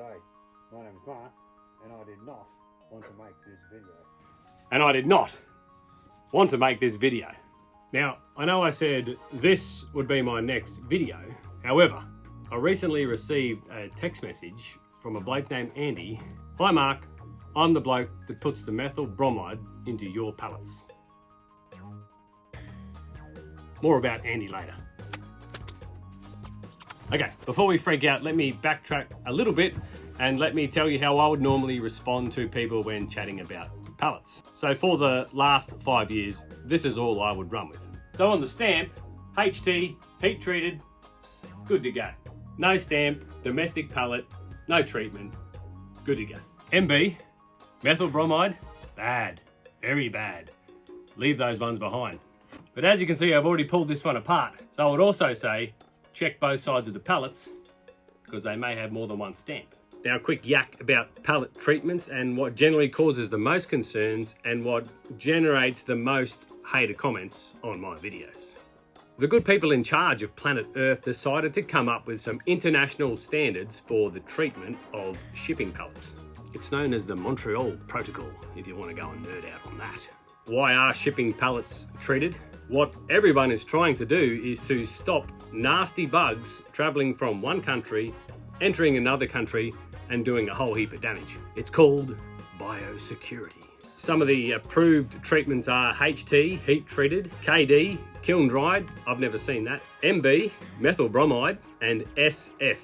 G'day, my name is Mark, and I did not want to make this video. Now, I know I said this would be my next video. However, I recently received a text message from a bloke named Andy. Hi Mark, I'm the bloke that puts the methyl bromide into your pallets. More about Andy later. Okay, before we freak out, let me backtrack a little bit and let me tell you how I would normally respond to people when chatting about pallets. So for the last 5 years, this is all I would run with. So on the stamp, HT, heat treated, good to go. No stamp, domestic pallet, no treatment, good to go. MB, methyl bromide, bad, very bad. Leave those ones behind. But as you can see, I've already pulled this one apart. So I would also say, check both sides of the pallets because they may have more than one stamp. Now a quick yak about pallet treatments and what generally causes the most concerns and what generates the most hater comments on my videos. The good people in charge of planet Earth decided to come up with some international standards for the treatment of shipping pallets. It's known as the Montreal Protocol, if you want to go and nerd out on that. Why are shipping pallets treated? What everyone is trying to do is to stop nasty bugs traveling from one country, entering another country, and doing a whole heap of damage. It's called biosecurity. Some of the approved treatments are HT, heat treated, KD, kiln dried, I've never seen that, MB, methyl bromide, and SF,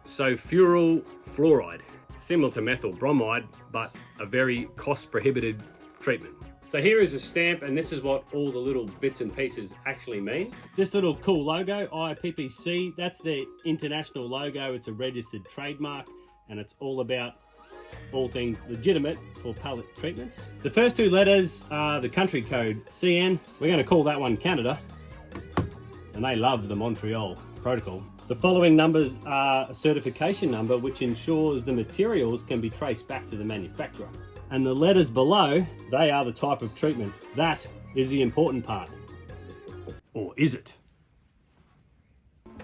sulfuryl fluoride. Similar to methyl bromide, but a very cost prohibitive treatment. So here is a stamp, and this is what all the little bits and pieces actually mean. This little cool logo, IPPC, that's the international logo. It's a registered trademark, and it's all about all things legitimate for pallet treatments. The first two letters are the country code, CN. We're going to call that one Canada, and they love the Montreal Protocol. The following numbers are a certification number, which ensures the materials can be traced back to the manufacturer. And the letters below, they are the type of treatment. That is the important part. Or is it?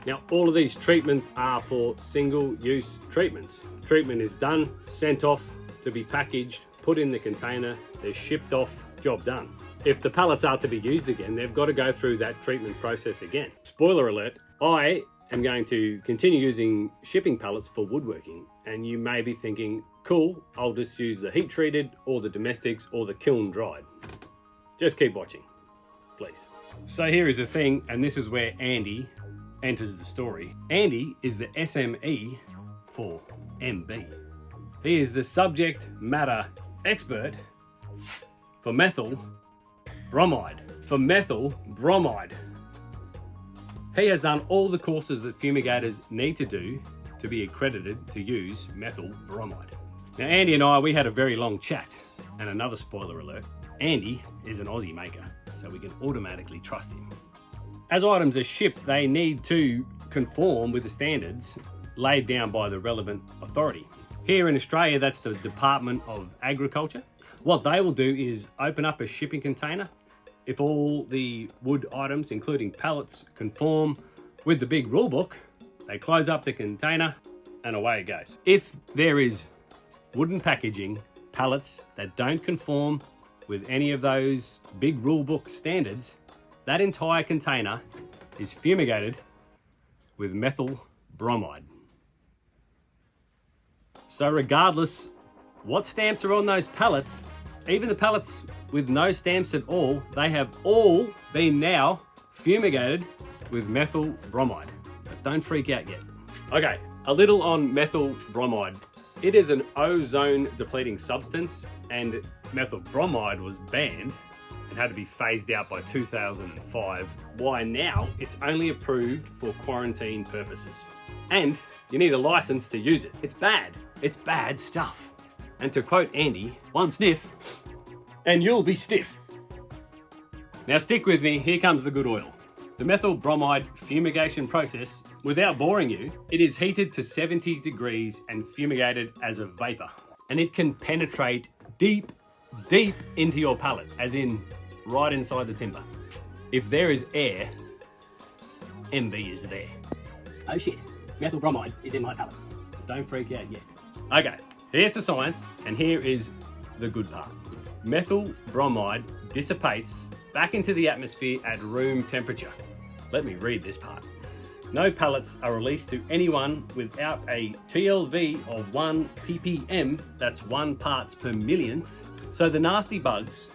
Now, all of these treatments are for single-use treatments. Treatment is done, sent off to be packaged, put in the container, they're shipped off, job done. If the pallets are to be used again, they've got to go through that treatment process again. Spoiler alert, I am going to continue using shipping pallets for woodworking, and you may be thinking, cool, I'll just use the heat treated or the domestics or the kiln dried. Just keep watching, please. So here is the thing, and this is where Andy enters the story. Andy is the SME for MB. He is the subject matter expert for methyl bromide. He has done all the courses that fumigators need to do to be accredited to use methyl bromide. Now, Andy and I, we had a very long chat, and another spoiler alert, Andy is an Aussie maker, so we can automatically trust him. As items are shipped, they need to conform with the standards laid down by the relevant authority. Here in Australia, that's the Department of Agriculture. What they will do is open up a shipping container. If all the wood items, including pallets, conform with the big rule book, they close up the container and away it goes. If there is wooden packaging, pallets that don't conform with any of those big rule book standards, that entire container is fumigated with methyl bromide. So regardless what stamps are on those pallets, even the pallets with no stamps at all, they have all been now fumigated with methyl bromide. But don't freak out yet. Okay, a little on methyl bromide. It is an ozone depleting substance, and methyl bromide was banned and had to be phased out by 2005. Why now? It's only approved for quarantine purposes. And you need a license to use it. It's bad. It's bad stuff. And to quote Andy, one sniff and you'll be stiff. Now stick with me, here comes the good oil. The methyl bromide fumigation process, without boring you, it is heated to 70 degrees and fumigated as a vapor. And it can penetrate deep into your pallet, as in right inside the timber. If there is air, MB is there. Oh shit, methyl bromide is in my pallets. Don't freak out yet. Okay, here's the science, and here is the good part. Methyl bromide dissipates back into the atmosphere at room temperature. Let me read this part. No pallets are released to anyone without a TLV of 1 ppm, that's 1 parts per millionth. So the nasty bugs,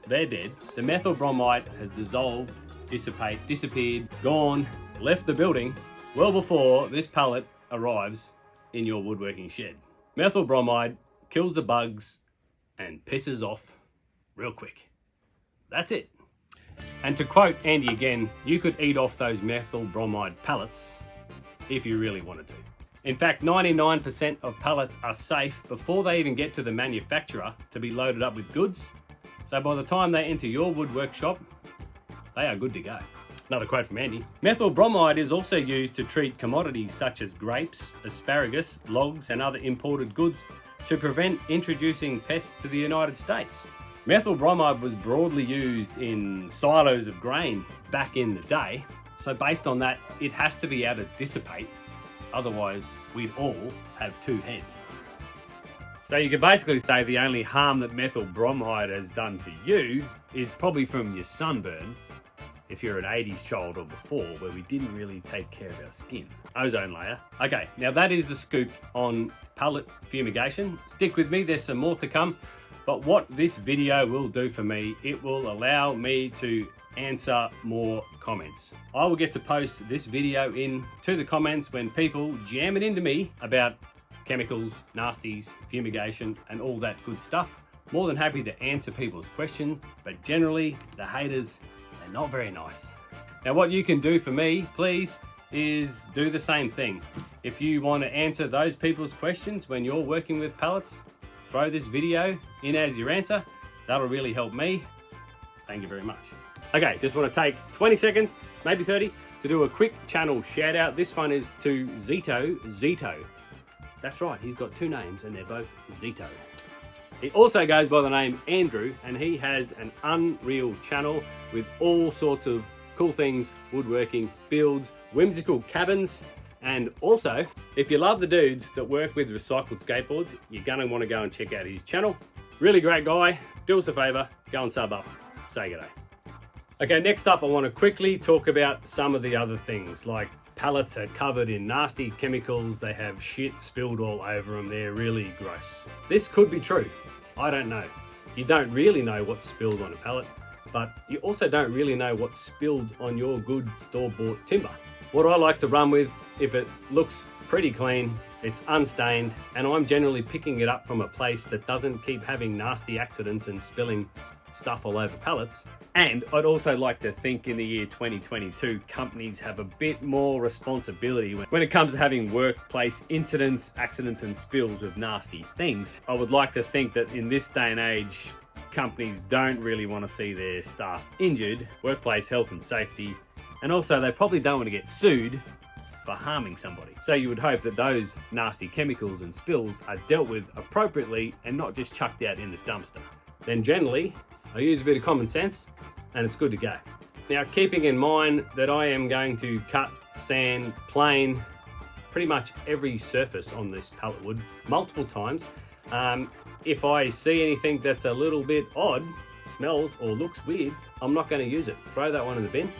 they're dead. The methyl bromide has dissolved, disappeared, gone, left the building well before this pallet arrives in your woodworking shed. Methyl bromide kills the bugs and pisses off real quick. That's it. And to quote Andy again, you could eat off those methyl bromide pallets if you really wanted to. In fact, 99% of pallets are safe before they even get to the manufacturer to be loaded up with goods. So by the time they enter your woodwork shop, they are good to go. Another quote from Andy. Methyl bromide is also used to treat commodities such as grapes, asparagus, logs, and other imported goods to prevent introducing pests to the United States. Methyl bromide was broadly used in silos of grain back in the day, so based on that, it has to be able to dissipate, otherwise we'd all have two heads. So you could basically say the only harm that methyl bromide has done to you is probably from your sunburn, if you're an 80s child or before, where we didn't really take care of our skin. Ozone layer. Okay, now that is the scoop on pallet fumigation. Stick with me, there's some more to come. But what this video will do for me, it will allow me to answer more comments. I will get to post this video into the comments when people jam it into me about chemicals, nasties, fumigation, and all that good stuff. More than happy to answer people's questions, but generally the haters, they're not very nice. Now what you can do for me, please, is do the same thing. If you want to answer those people's questions when you're working with pallets, throw this video in as your answer. That'll really help me. Thank you very much. Okay, just want to take 20 seconds, maybe 30, to do a quick channel shout out. This one is to Zito. That's right, he's got two names and they're both Zito. He also goes by the name Andrew, and he has an unreal channel with all sorts of cool things, woodworking, builds, whimsical cabins. And also, if you love the dudes that work with recycled skateboards, you're gonna want to go and check out his channel. Really great guy. Do us a favor, go and sub up. Say g'day. Okay, next up I want to quickly talk about some of the other things, like pallets are covered in nasty chemicals, they have shit spilled all over them, they're really gross. This could be true, I don't know. You don't really know what's spilled on a pallet, but you also don't really know what's spilled on your good store-bought timber. What I like to run with, if it looks pretty clean, it's unstained, and I'm generally picking it up from a place that doesn't keep having nasty accidents and spilling stuff all over pallets. And I'd also like to think in the year 2022, companies have a bit more responsibility when it comes to having workplace incidents, accidents and spills with nasty things. I would like to think that in this day and age, companies don't really want to see their staff injured, workplace health and safety, and also they probably don't want to get sued for harming somebody. So you would hope that those nasty chemicals and spills are dealt with appropriately and not just chucked out in the dumpster. Then generally, I use a bit of common sense and it's good to go. Now, keeping in mind that I am going to cut, sand, plane pretty much every surface on this pallet wood multiple times. If I see anything that's a little bit odd, smells or looks weird, I'm not going to use it. Throw that one in the bin,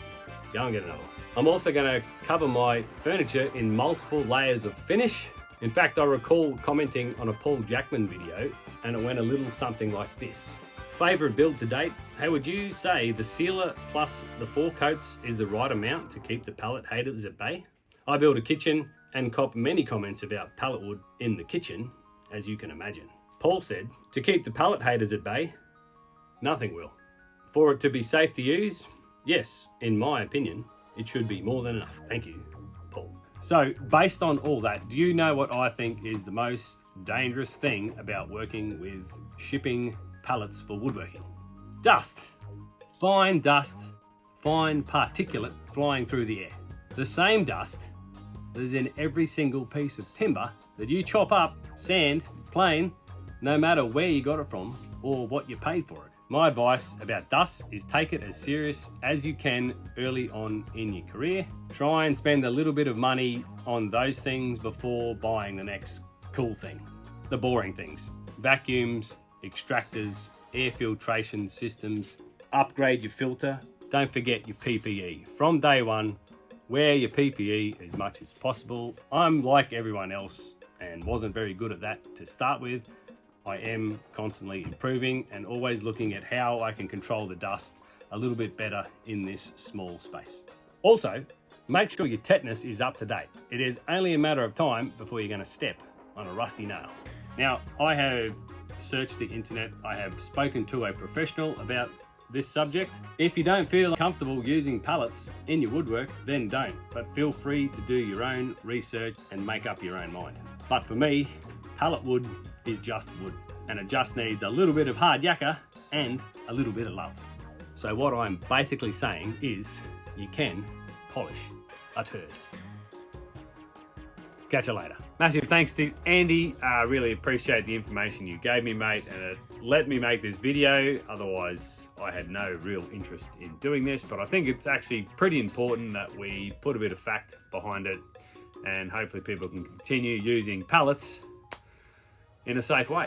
go and get another one. I'm also going to cover my furniture in multiple layers of finish. In fact, I recall commenting on a Paul Jackman video and it went a little something like this. Favorite build to date? How would you say the sealer plus the 4 coats is the right amount to keep the pallet haters at bay? I built a kitchen and cop many comments about pallet wood in the kitchen, as you can imagine. Paul said, to keep the pallet haters at bay, nothing will. For it to be safe to use, yes, in my opinion, it should be more than enough. Thank you, Paul. So based on all that, do you know what I think is the most dangerous thing about working with shipping pallets for woodworking? Dust. Fine particulate flying through the air. The same dust that is in every single piece of timber that you chop up, sand, plane, no matter where you got it from or what you paid for it. My advice about dust is take it as serious as you can early on in your career. Try and spend a little bit of money on those things before buying the next cool thing. the boring things. Vacuums, extractors, air filtration systems. Upgrade your filter. Don't forget your PPE. From day one, wear your PPE as much as possible. I'm like everyone else and wasn't very good at that to start with. I am constantly improving and always looking at how I can control the dust a little bit better in this small space. Also, make sure your tetanus is up to date. It is only a matter of time before you're going to step on a rusty nail. Now, I have searched the internet. I have spoken to a professional about this subject. If you don't feel comfortable using pallets in your woodwork, then don't. But feel free to do your own research and make up your own mind. But for me, pallet wood is just wood, and it just needs a little bit of hard yakka and a little bit of love. So what I'm basically saying is you can polish a turd. Catch you later. Massive thanks to Andy. I really appreciate the information you gave me, mate, and it let me make this video. Otherwise, I had no real interest in doing this, but I think it's actually pretty important that we put a bit of fact behind it, and hopefully people can continue using pallets in a safe way.